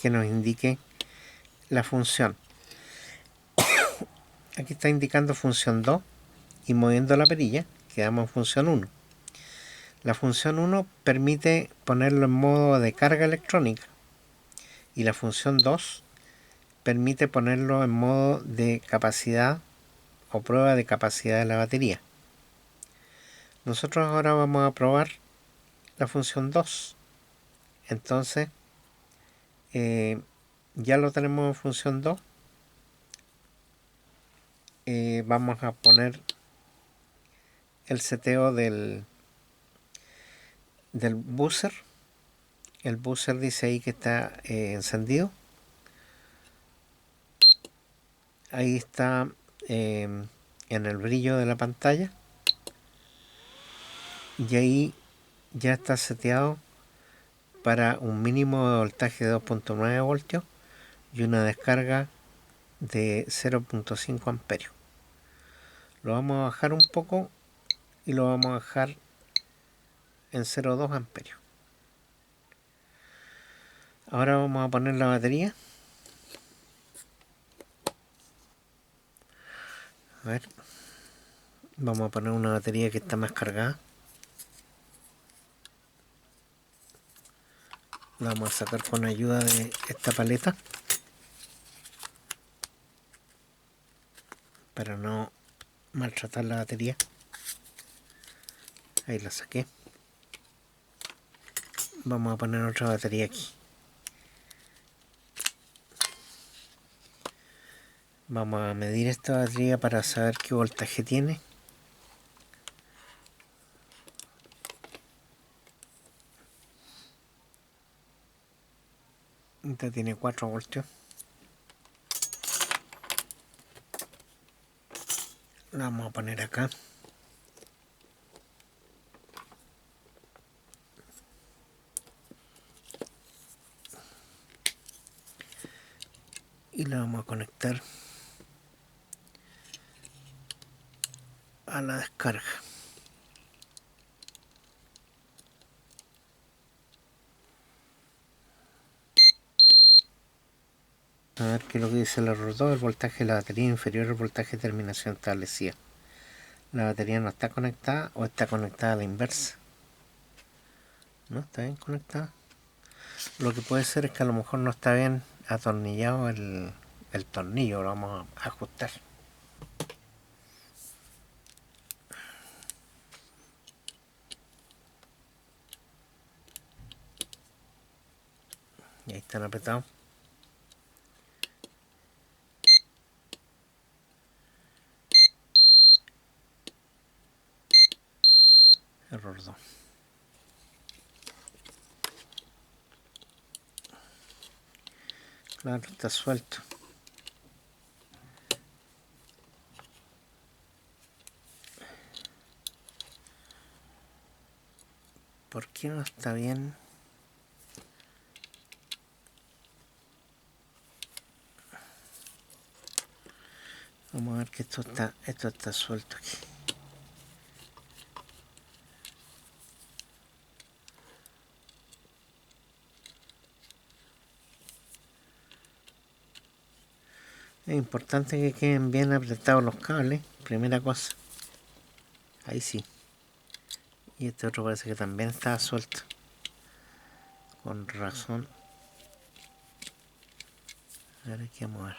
que nos indique la función. Aquí está indicando función 2 y moviendo la perilla quedamos en función 1. La función 1 permite ponerlo en modo de carga electrónica y la función 2 permite ponerlo en modo de capacidad o prueba de capacidad de la batería. Nosotros ahora vamos a probar la función 2. Entonces ya lo tenemos en función 2. Vamos a poner el seteo del buzzer. El buzzer dice ahí que está encendido. Ahí está en el brillo de la pantalla. Y ahí ya está seteado para un mínimo de voltaje de 2.9 voltios y una descarga de 0.5 amperios. Lo vamos a bajar un poco y lo vamos a dejar en 0.2 amperios. Ahora vamos a poner la batería. A ver, vamos a poner una batería que está más cargada. La vamos a sacar con ayuda de esta paleta para no maltratar la batería. Ahí la saqué. Vamos a poner otra batería aquí. Vamos a medir esta batería para saber qué voltaje tiene. Esta tiene 4 voltios. La vamos a poner acá. Y la vamos a conectar a la descarga. A ver qué es lo que dice el error 2. El voltaje de la batería inferior al voltaje de terminación establecida. La batería no está conectada o está conectada a la inversa. No está bien conectada. Lo que puede ser es que a lo mejor no está bien atornillado el tornillo. Lo vamos a ajustar. ahí están apretados. Error 2. Claro, está suelto. ¿Por qué no está bien? Vamos a ver que esto está suelto aquí. Es importante que queden bien apretados los cables, primera cosa. Ahí sí. Y este otro parece que también está suelto. Con razón. Ahora hay que mover.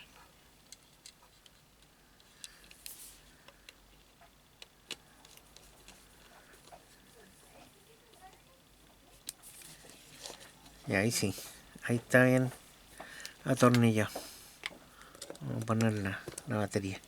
Y ahí sí. Ahí está bien atornillado. Vamos a poner la batería.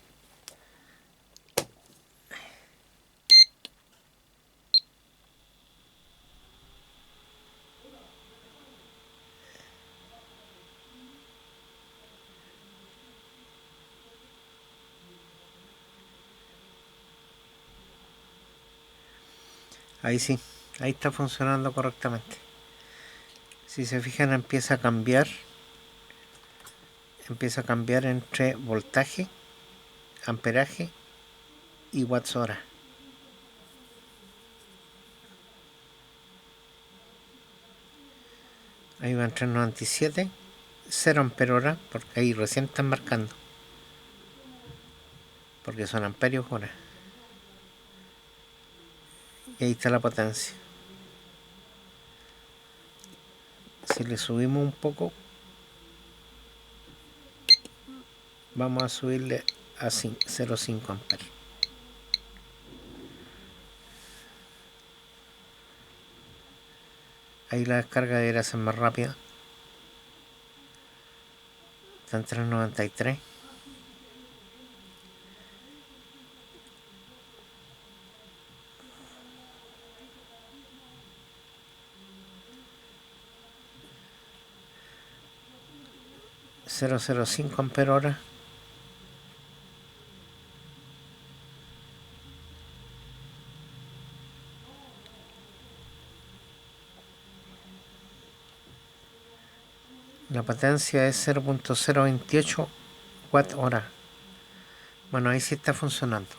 Ahí sí. Ahí está funcionando correctamente. Si se fijan, empieza a cambiar entre voltaje, amperaje y watts hora. Ahí va en 397, 0 ampere hora, porque ahí recién están marcando, porque son amperios hora. Y ahí está la potencia. Si le subimos un poco, vamos a subirle a 0,5 amperes. Ahí la descarga debería ser más rápida. Está en 393. .005 ampere hora. La potencia es 0.028 watt hora. Bueno, ahí sí está funcionando.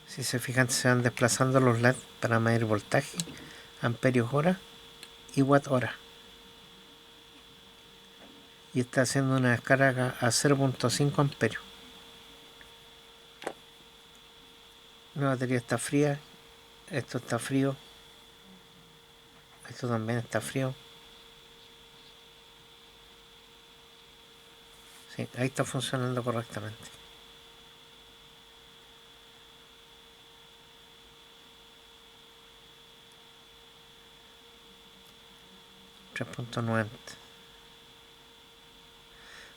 Si se fijan, se van desplazando los LED para medir voltaje, amperios hora y watt hora. Y está haciendo una descarga a 0.5 amperios. La batería está fría. Esto está frío. Esto también está frío. Sí, ahí está funcionando correctamente. 3.90.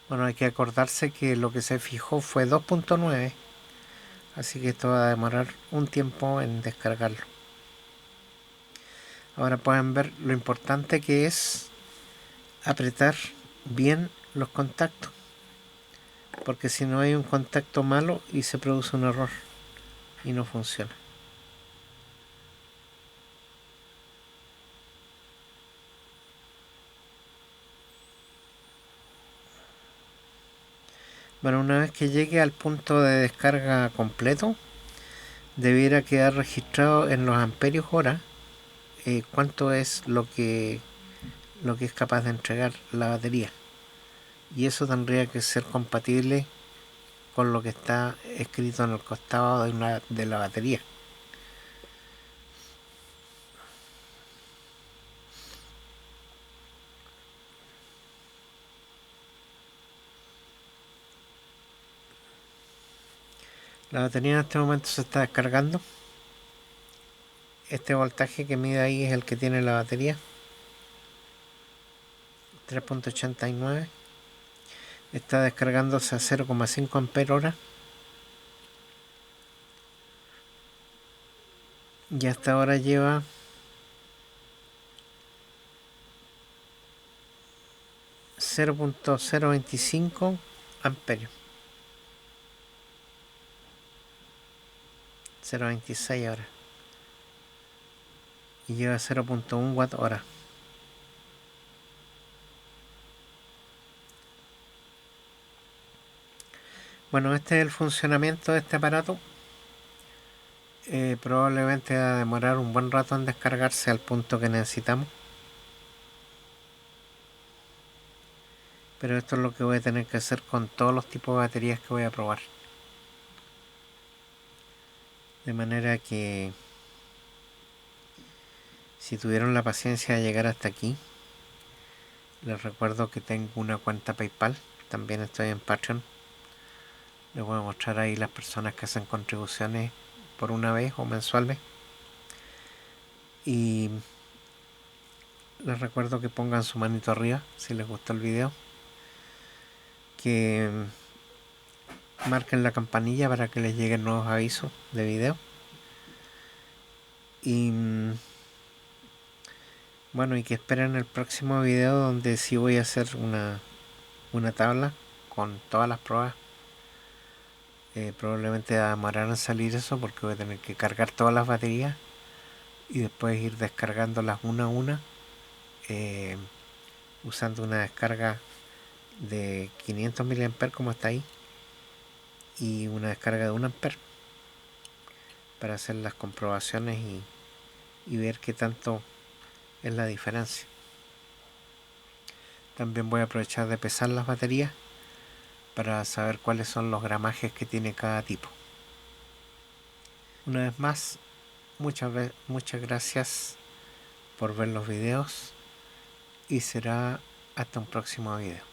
Bueno, hay que acordarse que lo que se fijó fue 2.9. Así que esto va a demorar un tiempo en descargarlo. Ahora pueden ver lo importante que es apretar bien los contactos, porque si no hay un contacto malo y se produce un error y no funciona. Bueno, una vez que llegue al punto de descarga completo, debiera quedar registrado en los amperios hora cuánto es lo que es capaz de entregar la batería, y eso tendría que ser compatible con lo que está escrito en el costado de la batería. La batería en este momento se está descargando. Este voltaje que mide ahí es el que tiene la batería. 3.89. Está descargándose a 0,5 ampere hora. Y hasta ahora lleva 0.025 amperios. 0.26 ahora. Y lleva 0.1 watt hora. Bueno, este es el funcionamiento de este aparato. Probablemente va a demorar un buen rato en descargarse al punto que necesitamos. Pero esto es lo que voy a tener que hacer con todos los tipos de baterías que voy a probar. De manera que si tuvieron la paciencia de llegar hasta aquí, les recuerdo que tengo una cuenta PayPal. También estoy en Patreon. Les voy a mostrar ahí las personas que hacen contribuciones por una vez o mensuales. Y les recuerdo que pongan su manito arriba si les gustó el video. Que marquen la campanilla para que les lleguen nuevos avisos de video. Y bueno, y que esperen el próximo video donde sí voy a hacer una tabla con todas las pruebas. Probablemente va a demorar en salir eso porque voy a tener que cargar todas las baterías y después ir descargándolas una a una, usando una descarga de 500 mA como está ahí y una descarga de 1 ampere para hacer las comprobaciones y ver qué tanto es la diferencia. También voy a aprovechar de pesar las baterías para saber cuáles son los gramajes que tiene cada tipo. Una vez más, muchas gracias por ver los videos y será hasta un próximo video.